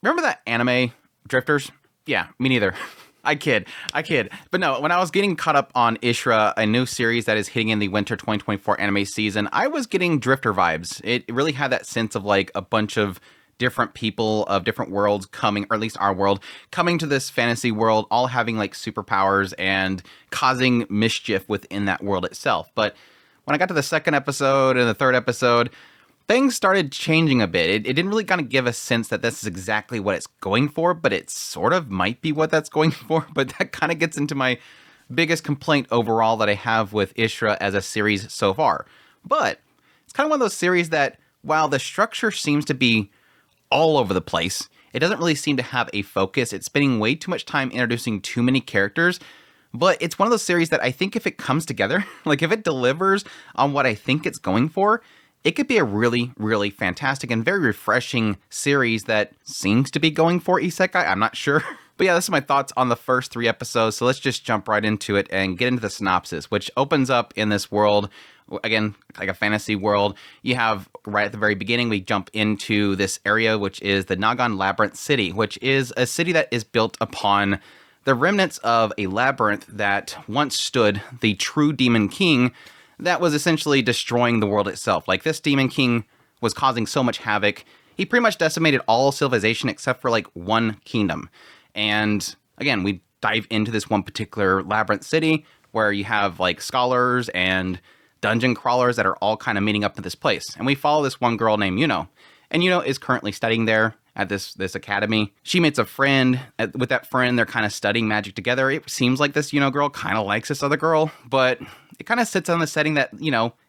Remember that anime, Drifters? Yeah, me neither. I kid. But no, when I was getting caught up on Ishura, a new series that is hitting in the winter 2024 anime season, I was getting Drifter vibes. It really had that sense of like a bunch of different people of different worlds coming, or at least our world, coming to this fantasy world, all having like superpowers and causing mischief within that world itself. But when I got to the second episode and the third episode, things started changing a bit. It didn't really kind of give a sense that this is exactly what it's going for, but it sort of might be what that's going for. But that kind of gets into my biggest complaint overall that I have with Ishura as a series so far. But it's kind of one of those series that, while the structure seems to be all over the place, it doesn't really seem to have a focus. It's spending way too much time introducing too many characters. But it's one of those series that I think if it comes together, like if it delivers on what I think it's going for, it could be a really, really fantastic and very refreshing series that seems to be going for isekai. I'm not sure. But yeah, this is my thoughts on the first 3 episodes. So let's just jump right into it and get into the synopsis, which opens up in this world, again, like a fantasy world. You have, right at the very beginning, we jump into this area, which is the Nagan Labyrinth City, which is a city that is built upon the remnants of a labyrinth that once stood the true Demon King that was essentially destroying the world itself. Like, this Demon King was causing so much havoc. He pretty much decimated all civilization except for like one kingdom. And again, we dive into this one particular labyrinth city where you have like scholars and dungeon crawlers that are all kind of meeting up to this place. And we follow this one girl named Yuno. And Yuno is currently studying there at this academy. She meets a friend. With that friend, they're kind of studying magic together. It seems like this Yuno girl kind of likes this other girl, but it kind of sits on the setting that,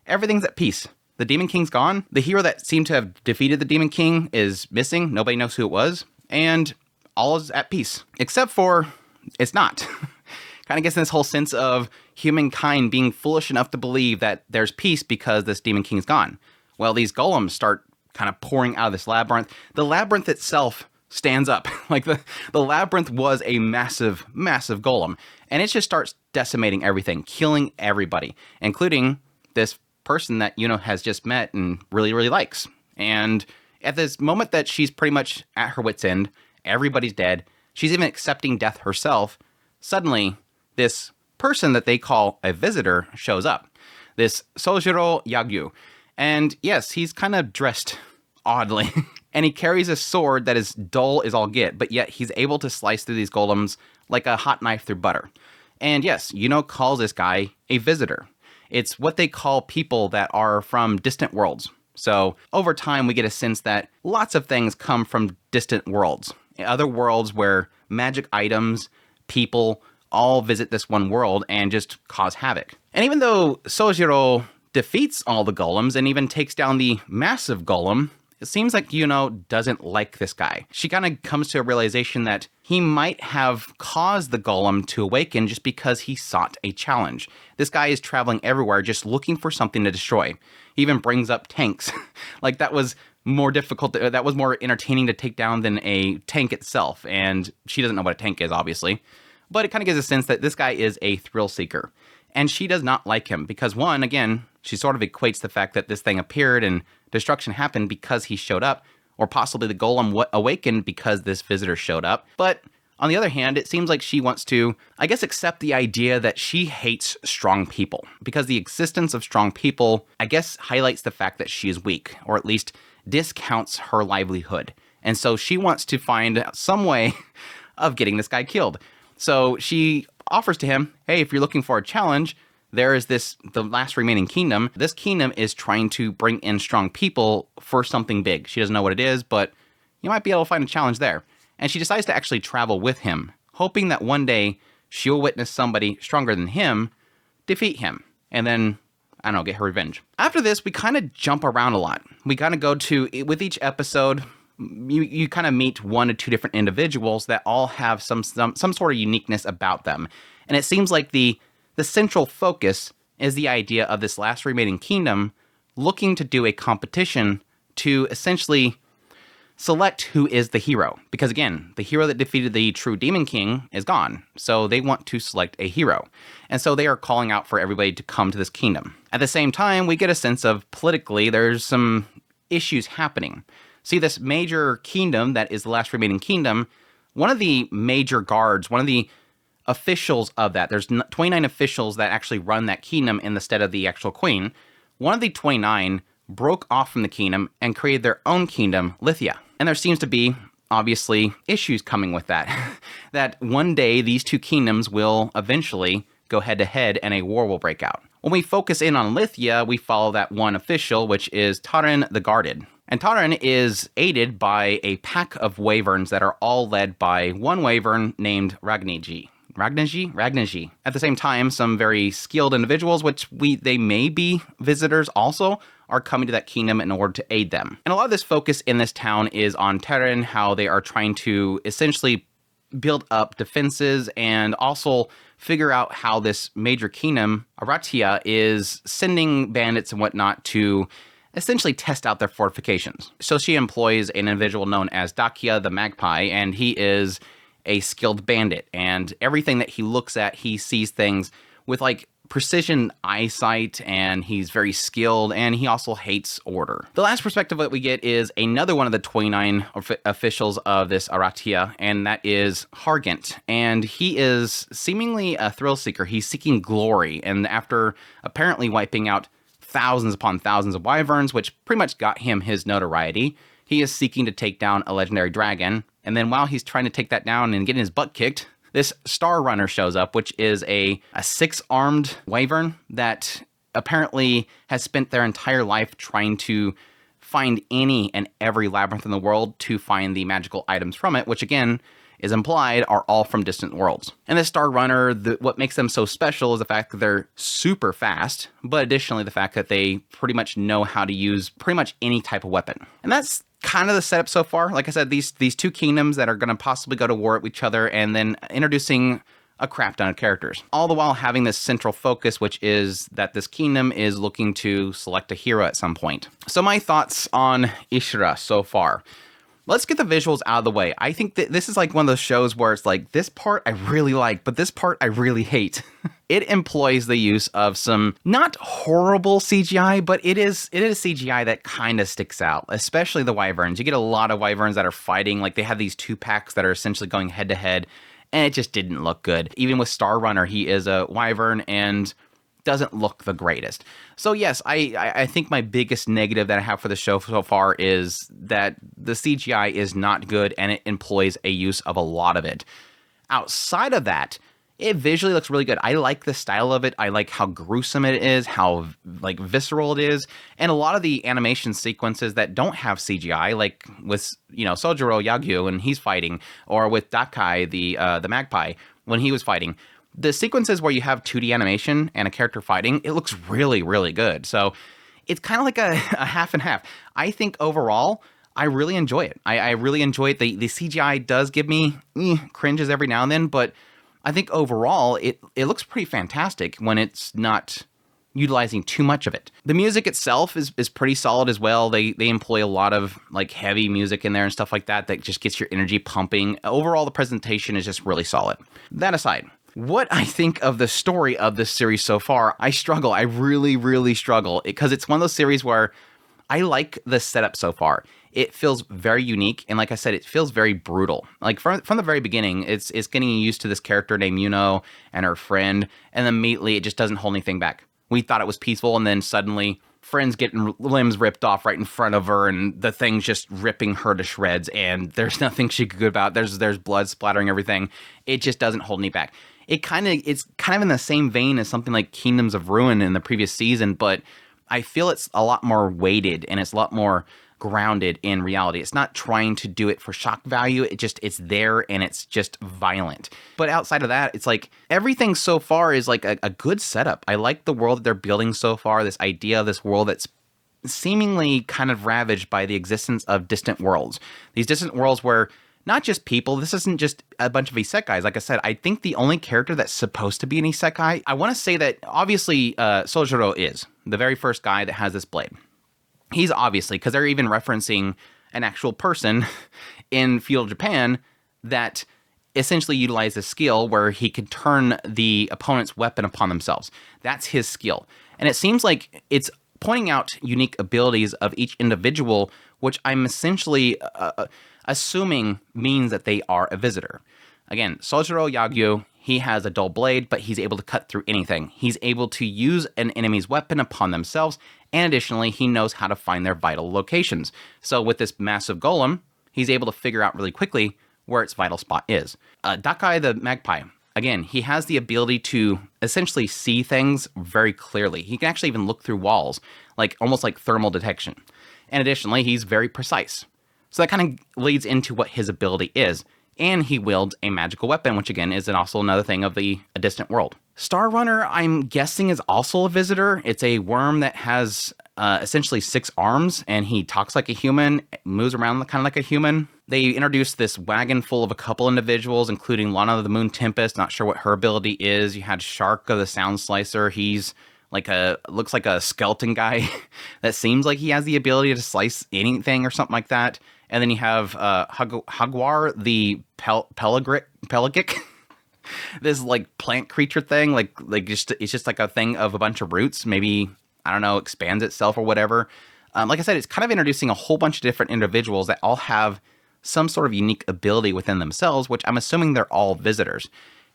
everything's at peace. The Demon King's gone. The hero that seemed to have defeated the Demon King is missing. Nobody knows who it was. And all is at peace. Except for, it's not. Kind of gets in this whole sense of humankind being foolish enough to believe that there's peace because this Demon King's gone. Well, these golems start kind of pouring out of this labyrinth. The labyrinth itself stands up. Like the labyrinth was a massive, massive golem. And it just starts decimating everything, killing everybody, including this person that Yuno has just met and really, really likes. And at this moment that she's pretty much at her wit's end, everybody's dead, she's even accepting death herself, suddenly this person that they call a visitor shows up. This Sojiro Yagyu. And yes, he's kind of dressed oddly. And he carries a sword that is dull as all get, but yet he's able to slice through these golems like a hot knife through butter. And yes, Yuno calls this guy a visitor. It's what they call people that are from distant worlds. So over time, we get a sense that lots of things come from distant worlds. Other worlds where magic items, people, all visit this one world and just cause havoc. And even though Sojiro defeats all the golems and even takes down the massive golem, it seems like Yuno doesn't like this guy. She kind of comes to a realization that he might have caused the golem to awaken just because he sought a challenge. This guy is traveling everywhere just looking for something to destroy. He even brings up tanks. Like, that was more difficult, that was more entertaining to take down than a tank itself. And she doesn't know what a tank is, obviously. But it kind of gives a sense that this guy is a thrill seeker. And she does not like him because, one, again, she sort of equates the fact that this thing appeared and destruction happened because he showed up, or possibly the golem awakened because this visitor showed up. But on the other hand, it seems like she wants to, I guess, accept the idea that she hates strong people, because the existence of strong people, I guess, highlights the fact that she is weak, or at least discounts her livelihood. And so she wants to find some way of getting this guy killed. So she offers to him, hey, if you're looking for a challenge, there is the last remaining kingdom. This kingdom is trying to bring in strong people for something big. She doesn't know what it is, but you might be able to find a challenge there. And she decides to actually travel with him, hoping that one day she'll witness somebody stronger than him defeat him, and then, I don't know, get her revenge. After this, we kind of jump around a lot. We kind of go to, with each episode, you kind of meet 1 to 2 different individuals that all have some sort of uniqueness about them. And it seems like the central focus is the idea of this last remaining kingdom looking to do a competition to essentially select who is the hero. Because again, the hero that defeated the true Demon King is gone. So they want to select a hero. And so they are calling out for everybody to come to this kingdom. At the same time, we get a sense of politically there's some issues happening. See, this major kingdom that is the last remaining kingdom, one of the major guards, one of the officials of that, there's 29 officials that actually run that kingdom in the stead of the actual queen. One of the 29 broke off from the kingdom and created their own kingdom, Lithia. And there seems to be, obviously, issues coming with that. That one day these two kingdoms will eventually go head to head and a war will break out. When we focus in on Lithia, we follow that one official, which is Taran the Guarded. And Taran is aided by a pack of wyverns that are all led by one wyvern named Ragniji. Ragniji. At the same time, some very skilled individuals, which they may be visitors also, are coming to that kingdom in order to aid them. And a lot of this focus in this town is on Terran, how they are trying to essentially build up defenses and also figure out how this major kingdom, Aratia, is sending bandits and whatnot to essentially test out their fortifications. So she employs an individual known as Dakia the Magpie, and he is a skilled bandit. And everything that he looks at, he sees things with like precision eyesight, and he's very skilled, and he also hates order. The last perspective that we get is another one of the 29 officials of this Aratia, and that is Hargant. And he is seemingly a thrill seeker. He's seeking glory, and after apparently wiping out thousands upon thousands of wyverns, which pretty much got him his notoriety, he is seeking to take down a legendary dragon. And then while he's trying to take that down and getting his butt kicked, this Star Runner shows up, which is a 6-armed wyvern that apparently has spent their entire life trying to find any and every labyrinth in the world to find the magical items from it, which again is implied are all from distant worlds. And this Star Runner, what makes them so special is the fact that they're super fast, but additionally the fact that they pretty much know how to use pretty much any type of weapon. And that's kind of the setup so far. Like I said, these two kingdoms that are going to possibly go to war with each other, and then introducing a crap ton of characters. All the while having this central focus, which is that this kingdom is looking to select a hero at some point. So my thoughts on Ishura so far. Let's get the visuals out of the way. I think that this is like one of those shows where it's like, this part I really like, but this part I really hate. It employs the use of some not horrible CGI, but it is CGI that kind of sticks out, especially the wyverns. You get a lot of wyverns that are fighting, like they have these 2 packs that are essentially going head to head, and it just didn't look good. Even with Star Runner, he is a wyvern and doesn't look the greatest. So yes, I think my biggest negative that I have for the show so far is that the CGI is not good, and it employs a use of a lot of it. Outside of that, it visually looks really good. I like the style of it. I like how gruesome it is, how like visceral it is, and a lot of the animation sequences that don't have CGI, like with Sojiro Yagyu when he's fighting, or with Dakai the Magpie when he was fighting. The sequences where you have 2D animation and a character fighting, it looks really, really good. So it's kind of like a half and half. I think overall, I really enjoy it. I really enjoy it. The CGI does give me cringes every now and then, but I think overall, it looks pretty fantastic when it's not utilizing too much of it. The music itself is pretty solid as well. They employ a lot of like heavy music in there and stuff like that just gets your energy pumping. Overall, the presentation is just really solid. That aside, what I think of the story of this series so far, I struggle. I really, really struggle, because it's one of those series where I like the setup so far. It feels very unique, and like I said, it feels very brutal. Like from the very beginning, it's getting used to this character named Yuno and her friend, and then immediately it just doesn't hold anything back. We thought it was peaceful, and then suddenly friends getting limbs ripped off right in front of her, and the thing's just ripping her to shreds, and there's nothing she could do about it. There's blood splattering everything. It just doesn't hold any back. It's kind of in the same vein as something like Kingdoms of Ruin in the previous season, but I feel it's a lot more weighted and it's a lot more grounded in reality. It's not trying to do it for shock value. It's there, and it's just violent. But outside of that, it's like everything so far is like a good setup. I like the world that they're building so far, this idea of this world that's seemingly kind of ravaged by the existence of distant worlds. These distant worlds where not just people, this isn't just a bunch of isekais. Like I said, I think the only character that's supposed to be an isekai, I want to say that obviously Sojiro is the very first guy that has this blade. He's obviously, because they're even referencing an actual person in feudal Japan that essentially utilized a skill where he could turn the opponent's weapon upon themselves. That's his skill. And it seems like it's pointing out unique abilities of each individual which I'm essentially assuming means that they are a visitor. Again, Sojiro Yagyu, he has a dull blade, but he's able to cut through anything. He's able to use an enemy's weapon upon themselves, and additionally, he knows how to find their vital locations. So with this massive golem, he's able to figure out really quickly where its vital spot is. Dakai the Magpie, again, he has the ability to essentially see things very clearly. He can actually even look through walls, like almost like thermal detection. And additionally, he's very precise. So that kind of leads into what his ability is. And he wields a magical weapon, which again is also another thing of a distant world. Star Runner, I'm guessing, is also a visitor. It's a worm that has essentially 6 arms, and he talks like a human, moves around kind of like a human. They introduced this wagon full of a couple individuals, including Lana the Moon Tempest. Not sure what her ability is. You had Sharka the Sound Slicer. He's looks like a skeleton guy that seems like he has the ability to slice anything or something like that. And then you have Hagwar the Pelagic. This like plant creature thing, it's just like a thing of a bunch of roots. Maybe, I don't know, expands itself or whatever. Like I said, it's kind of introducing a whole bunch of different individuals that all have some sort of unique ability within themselves, which I'm assuming they're all visitors.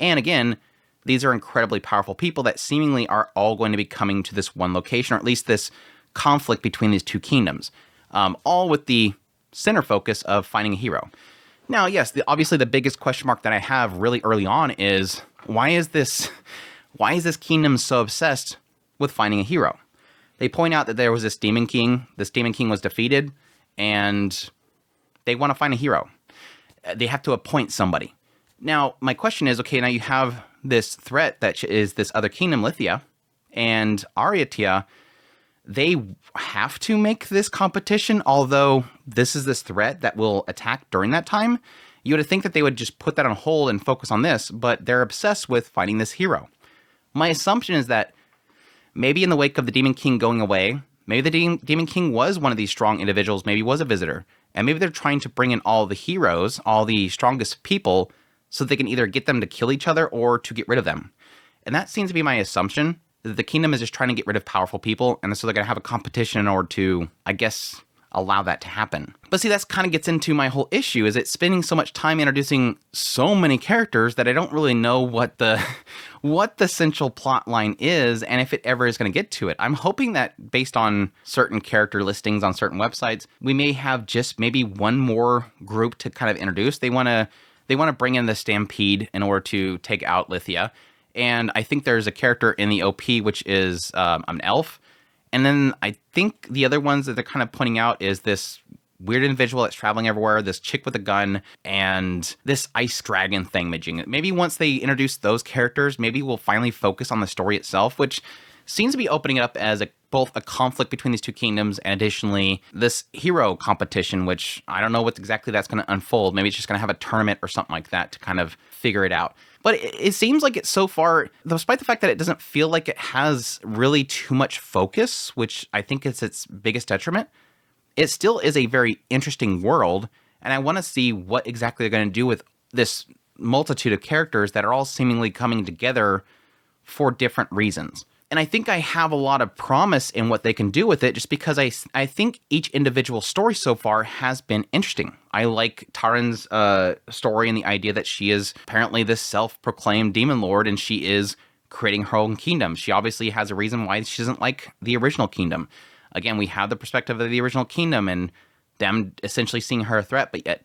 And again, these are incredibly powerful people that seemingly are all going to be coming to this one location, or at least this conflict between these two kingdoms, all with the center focus of finding a hero. Now, yes, obviously the biggest question mark that I have really early on is why is this kingdom so obsessed with finding a hero? They point out that there was this demon king. This demon king was defeated, and they want to find a hero. They have to appoint somebody. Now, my question is, okay, now you have this threat that is this other kingdom, Lithia, and Ariatia. They have to make this competition, although this is this threat that will attack during that time. You would think that they would just put that on hold and focus on this, but they're obsessed with finding this hero. My assumption is that maybe in the wake of the Demon King going away, maybe the Demon King was one of these strong individuals, maybe was a visitor, and maybe they're trying to bring in all the heroes, all the strongest people, so they can either get them to kill each other or to get rid of them. And that seems to be my assumption. The kingdom is just trying to get rid of powerful people, and so they're going to have a competition in order to, I guess, allow that to happen. But see, that's kind of gets into my whole issue, is it's spending so much time introducing so many characters that I don't really know what the central plot line is, and if it ever is going to get to it. I'm hoping that based on certain character listings on certain websites, we may have just maybe one more group to kind of introduce. They want to bring in the Stampede in order to take out Lithia. And I think there's a character in the OP, which is an elf. And then I think the other ones that they're kind of pointing out is this weird individual that's traveling everywhere, this chick with a gun, and this ice dragon thing. Maybe once they introduce those characters, maybe we'll finally focus on the story itself, which seems to be opening it up as both a conflict between these two kingdoms and additionally this hero competition, which I don't know what exactly that's going to unfold. Maybe it's just going to have a tournament or something like that to kind of figure it out. But it seems like it's so far, despite the fact that it doesn't feel like it has really too much focus, which I think is its biggest detriment, it still is a very interesting world. And I want to see what exactly they're going to do with this multitude of characters that are all seemingly coming together for different reasons. And I think I have a lot of promise in what they can do with it, just because I think each individual story so far has been interesting. I like Taran's story and the idea that she is apparently this self-proclaimed demon lord, and she is creating her own kingdom. She obviously has a reason why she doesn't like the original kingdom. Again, we have the perspective of the original kingdom and them essentially seeing her a threat, but yet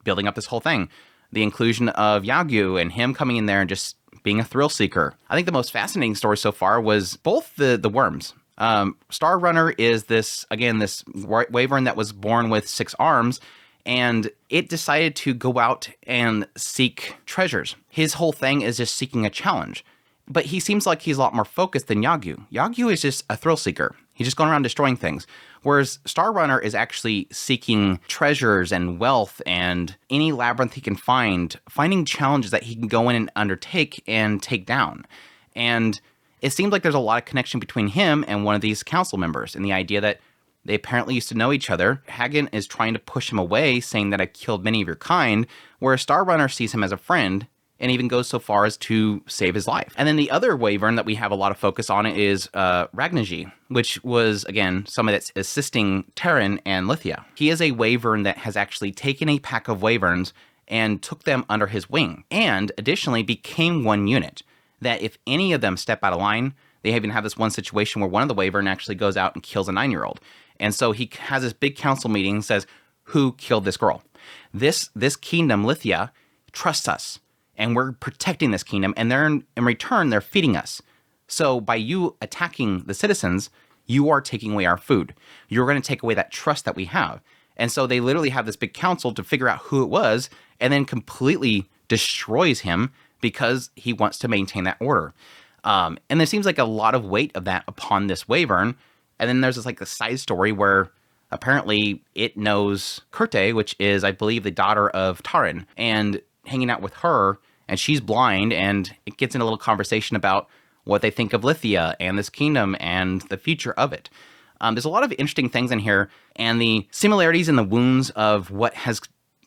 building up this whole thing. The inclusion of Yagyu and him coming in there and just being a thrill seeker. I think the most fascinating story so far was both the worms. Star Runner is this wyvern that was born with 6 arms, and it decided to go out and seek treasures. His whole thing is just seeking a challenge. But he seems like he's a lot more focused than Yagyu. Yagyu is just a thrill seeker. He's just going around destroying things. Whereas Star Runner is actually seeking treasures and wealth and any labyrinth he can find, finding challenges that he can go in and undertake and take down. And it seems like there's a lot of connection between him and one of these council members, and the idea that they apparently used to know each other. Hagen is trying to push him away, saying that I killed many of your kind, whereas Star Runner sees him as a friend and even goes so far as to save his life. And then the other wyvern that we have a lot of focus on is Ragnaji, which was, again, somebody that's assisting Terran and Lithia. He is a wyvern that has actually taken a pack of wyverns and took them under his wing, and additionally became one unit, that if any of them step out of line, they even have this one situation where one of the wyvern actually goes out and kills a 9-year-old. And so he has this big council meeting and says, who killed this girl? This kingdom, Lithia, trusts us, and we're protecting this kingdom, and they're in return, they're feeding us. So by you attacking the citizens, you are taking away our food. You're going to take away that trust that we have. And so they literally have this big council to figure out who it was, and then completely destroys him because he wants to maintain that order. And there seems like a lot of weight of that upon this wyvern. And then there's this like a side story where apparently it knows Kurte, which is, I believe, the daughter of Taran, and hanging out with her, and she's blind, and it gets in a little conversation about what they think of Lithia and this kingdom and the future of it. There's a lot of interesting things in here, and the similarities and the wounds of what has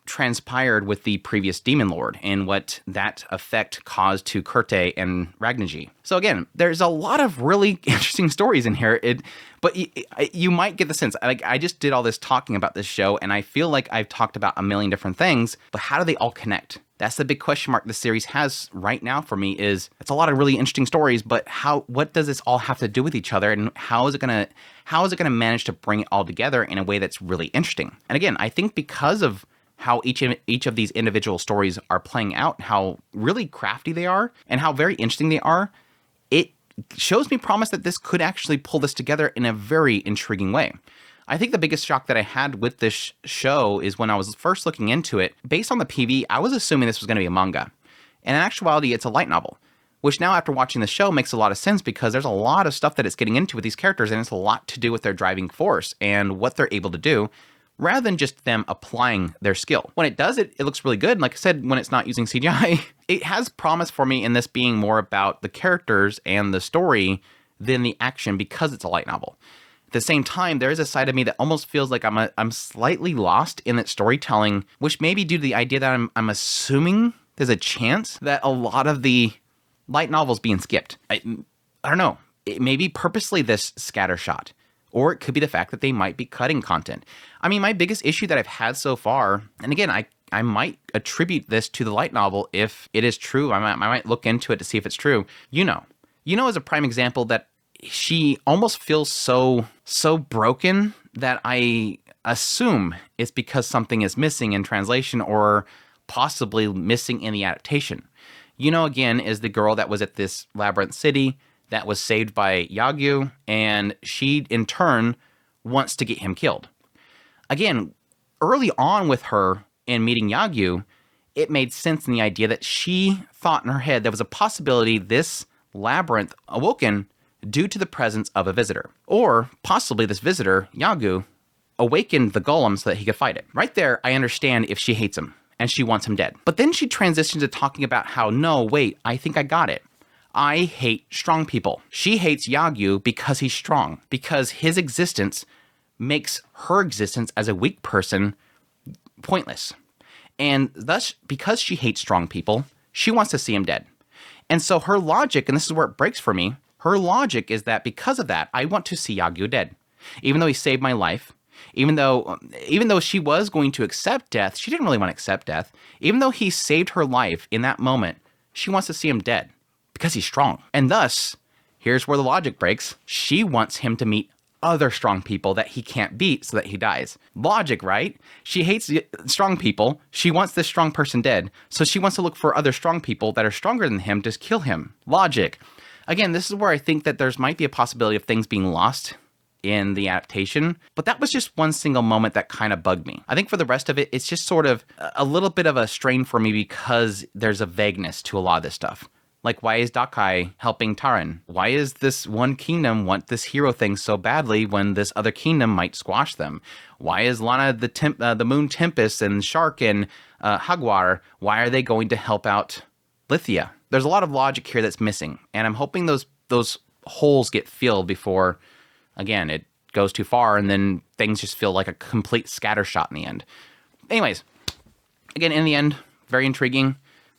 transpired with the previous Demon Lord and what that effect caused to Kurte and Ragnaji. So again, there's a lot of really interesting stories in here. But you might get the sense, like, I just did all this talking about this show, and I feel like I've talked about a million different things, but how do they all connect? That's the big question mark the series has right now for me. Is it's a lot of really interesting stories, but what does this all have to do with each other, and how is it gonna manage to bring it all together in a way that's really interesting? And again, I think because of how each of these individual stories are playing out, how really crafty they are, and how very interesting they are, it shows me promise that this could actually pull this together in a very intriguing way. I think the biggest shock that I had with this show is when I was first looking into it, based on the PV, I was assuming this was going to be a manga. And in actuality, it's a light novel, which now after watching the show makes a lot of sense because there's a lot of stuff that it's getting into with these characters, and it's a lot to do with their driving force and what they're able to do, rather than just them applying their skill. When it does it, it looks really good. And like I said, when it's not using CGI, it has promise for me in this being more about the characters and the story than the action because it's a light novel. At the same time, there is a side of me that almost feels like I'm slightly lost in its storytelling, which may be due to the idea that I'm assuming there's a chance that a lot of the light novels being skipped. I don't know. It may be purposely this scattershot, or it could be the fact that they might be cutting content. I mean, my biggest issue that I've had so far, and again, I might attribute this to the light novel if it is true. I might look into it to see if it's true. Yuno is a prime example that she almost feels so broken that I assume it's because something is missing in translation or possibly missing in the adaptation. Again, is the girl that was at this labyrinth city that was saved by Yagyu, and she, in turn, wants to get him killed. Again, early on with her in meeting Yagyu, it made sense in the idea that she thought in her head there was a possibility this labyrinth awoken due to the presence of a visitor. Or possibly this visitor, Yagyu, awakened the golem so that he could fight it. Right there, I understand if she hates him, and she wants him dead. But then she transitions to talking about how, no, wait, I think I got it. I hate strong people. She hates Yagyu because he's strong, because his existence makes her existence as a weak person pointless. And thus, because she hates strong people, she wants to see him dead. And so her logic, and this is where it breaks for me, her logic is that because of that, I want to see Yagyu dead. Even though he saved my life, even though she was going to accept death, she didn't really want to accept death. Even though he saved her life in that moment, she wants to see him dead. Because he's strong. And thus, here's where the logic breaks. She wants him to meet other strong people that he can't beat so that he dies. Logic, right? She hates strong people. She wants this strong person dead. So she wants to look for other strong people that are stronger than him to kill him. Logic. Again, this is where I think that there's might be a possibility of things being lost in the adaptation. But that was just one single moment that kind of bugged me. I think for the rest of it, it's just sort of a little bit of a strain for me because there's a vagueness to a lot of this stuff. Like, why is Dakai helping Taran? Why is this one kingdom want this hero thing so badly when this other kingdom might squash them? Why is Lana the Moon Tempest and Shark and Hagwar, why are they going to help out Lithia? There's a lot of logic here that's missing, and I'm hoping those holes get filled before, again, it goes too far, and then things just feel like a complete scattershot in the end. Anyways, again, in the end, very intriguing.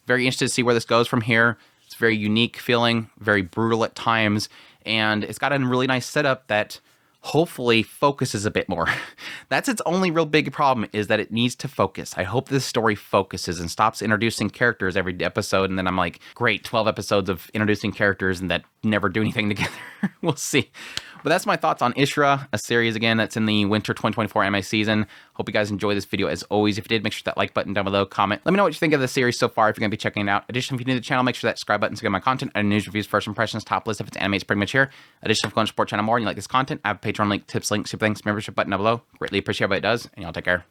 Very interested to see where this goes from here. It's very unique feeling, very brutal at times, and it's got a really nice setup that hopefully focuses a bit more. That's its only real big problem, is that it needs to focus. I hope this story focuses and stops introducing characters every episode, and then I'm like, great, 12 episodes of introducing characters and that never do anything together. We'll see. But that's my thoughts on Ishura, a series, again, that's in the winter 2024 anime season. Hope you guys enjoy this video as always. If you did, make sure that like button down below, comment. Let me know what you think of the series so far if you're going to be checking it out. Additionally, if you're new to the channel, make sure that subscribe button to get my content and news, reviews, first impressions, top list if it's anime, it's pretty much here. Additionally, if you want to support channel more and you like this content, I have a Patreon link, tips link, super thanks, membership button down below. Greatly appreciate what it does, and y'all take care.